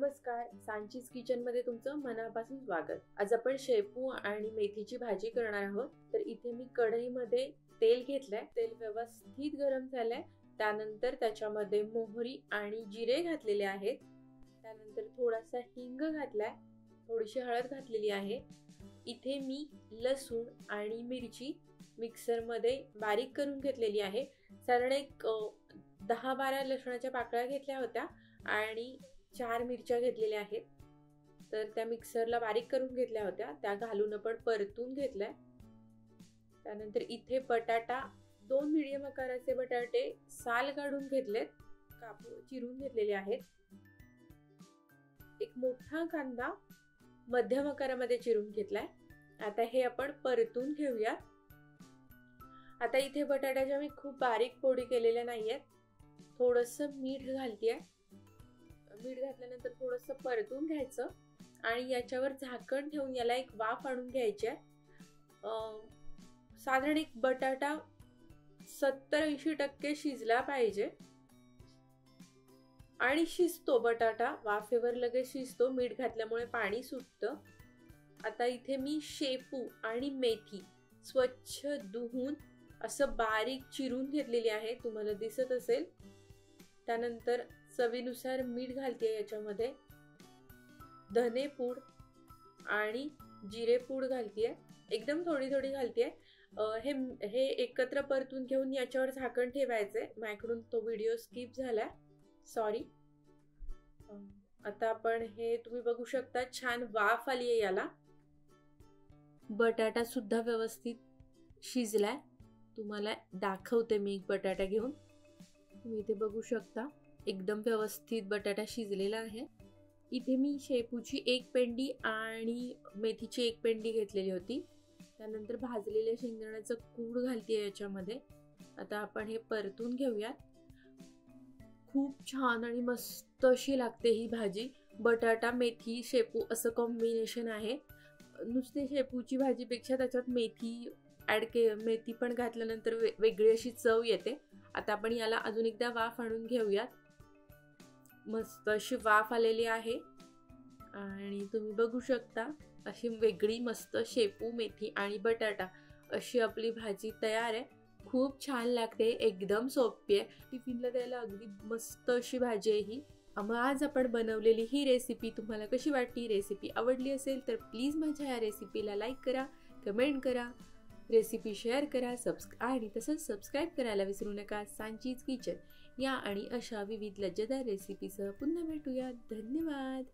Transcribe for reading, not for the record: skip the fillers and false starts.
नमस्कार, सांचीज किचन मध्ये तुमचं मनापासून स्वागत। आज आपण शेपू आणि मेथीची भाजी करणार आहोत। तर इथे मी कढईमध्ये तेल घेतलंय, तेल व्यवस्थित गरम झालंय। त्यानंतर त्याच्यामध्ये मोहरी आणि जिरे घातलेले आहेत। त्यानंतर थोडासा हिंग घातलाय, थोडीशी हळद घातलेली आहे। इथे मी लसूण आणि मिरची मिक्सर मध्ये बारीक करून घेतलेली आहे। साधारण एक 10-12 लसणाच्या पाकळ्या घेतल्या होत्या आणि 4 मिरच्या घेतलेल्या आहेत। तर त्या मिक्सरला बारीक करून घेतल्या होत्या, त्या घालून आपण परतून घेतलाय। त्यानंतर इथे बटाटा 2 मीडियम आकाराचे बटाटे साल काढून घेतलेत, चिरून घेतलेले आहेत। एक मोठा कांदा मध्यम आकारामध्ये चिरून घेतलाय। आता हे आपण परतून घेऊया। आता इथे बटाट्याच्या मी खूप बारीक फोडी केलेल्या नाहीयेत, थोडंसं मीठ घालतेय। मीठ घातल्यानंतर थोडंसं परतून घ्यायचं आणि याच्यावर झाकण ठेवून याला एक वाफ आणून घ्यायची आहे। साधारण एक बटाटा 70-80% शिजला पाहिजे आणि शिजतो बटाटा, वाफेवर लगेच शिजतो, मीठ घातल्यामुळे पाणी सुटतं। आता इथे मी शेपू आणि मेथी स्वच्छ धुवून असं बारीक चिरून घेतलेली आहे, तुम्हाला दिसत असेल। त्यानंतर चवीनुसार मीठ घालते, याच्यामध्ये धने पूड आणि जिरे पूड घालते, एकदम थोडी थोडी घालते। हे एकत्र परतून घेऊन याच्यावर झाकण ठेवायचे। माझ्याकडून तो व्हिडिओ स्किप झालाय, सॉरी। आता आपण हे तुम्ही बघू शकता, छान वाफ आली आहे याला। बटाटा सुद्धा व्यवस्थित शिजलाय, तुम्हाला दाखवते मी एक बटाटा घेऊन। तुम्ही इथे बघू शकता, एकदम व्यवस्थित बटाटा शिजलेला आहे। इथे मी शेपूची 1 पेंडी आणि मेथीची 1 पेंडी घेतलेली होती। त्यानंतर भाजलेल्या शेंगदाण्याचं कूट घालते याच्यामध्ये। आता आपण हे परतून घेऊयात। खूप छान आणि मस्त अशी लागते ही भाजी। बटाटा मेथी शेपू असं कॉम्बिनेशन आहे। नुसते शेपूची भाजीपेक्षा त्याच्यात मेथी पण घातल्यानंतर वेगळी अशी चव येते। आता आपण याला अजून एकदा वाफ आणून घेऊयात। मस्त अशी वाफ आलेली आहे आणि तुम्ही बघू शकता, अशी वेगळी मस्त शेपू मेथी आणि बटाटा अशी आपली भाजी तयार आहे। खूप छान लागते, एकदम सोपी आहे, टिफिनला द्यायला अगदी मस्त अशी भाजी आहे ही। मग आज आपण बनवलेली ही रेसिपी तुम्हाला कशी वाटली? रेसिपी आवडली असेल तर प्लीज माझ्या या रेसिपीला लाईक करा, कमेंट करा, रेसिपी शेअर करा, आणि तसंच सबस्क्राईब करायला विसरू नका। सांचीज किचन या आणि अशा विविध लज्जतदार रेसिपीसह पुन्हा भेटूया। धन्यवाद।